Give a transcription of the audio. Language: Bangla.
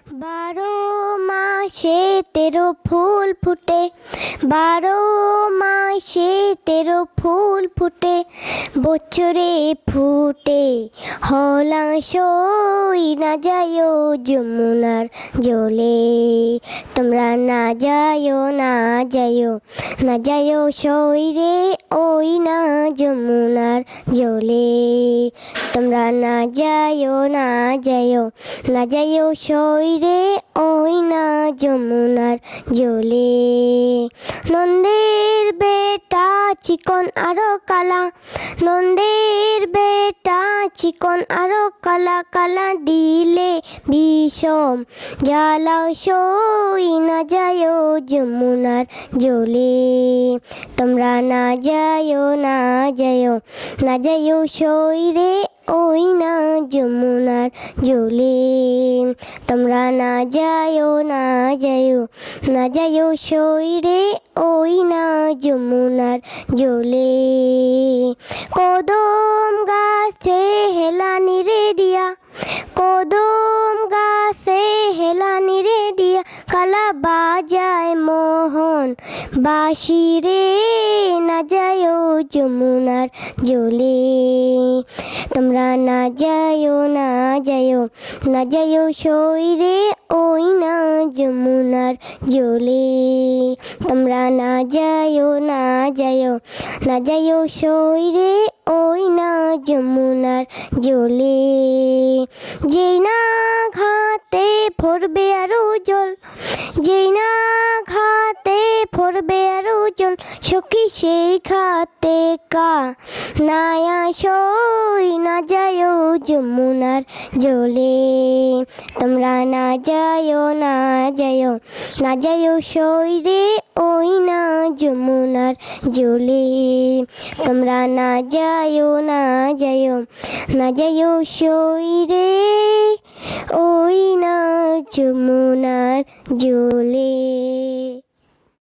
বারো মাসে তেরো ফুল ফুটে, বারো মাসে তেরো ফুল ফুটে, বছরে ফুটে হলাসই না যায় যমুনার জলে। তোমরা না যায় না যায় না যায় সইরে ওই না যমুনার জলে। তোমরা না যায় না যায় না যায় সইরে ওই না যমুনার জলে। নন্দের বেটা চিকন আরো কালা, নন্দের বেটা চিকন আরো কালা, কালা দিলে বিষম জ্বালা সই না যায় যমুনার জলে। তোমরা না যায় না যায় না যায় সইরে ওই না যমুনার জলে। তোমরা না যায় না যায় না যায় সইরে ওই না যমুনার জলে। কদম গাছে হেলানি রে দিয়া, কদম গাছে হেলানি রে দিয়া, কালা বাজায় মোহন বাঁশি রে না যায় যমুনার জলে। তোমরা না যায় না যায় না যায় সইরে ওই না যমুনার জলে। তোমরা না যায় না যায় না যায় সইরে ওই না যমুনার জলে। যেই না ঘাতে ভরবে আরো জল, যেই না ঘাতে ভরবে আরো জল, সখী সেই ঘাতে কা নায়া সই না যায় যমুনার জলে। তোমরা না যায় না যায় না যায় সইরে ওই না যমুনার জলে। তোমরা না যায় না যায় না যায় সইরে ওই না যমুনার জলে।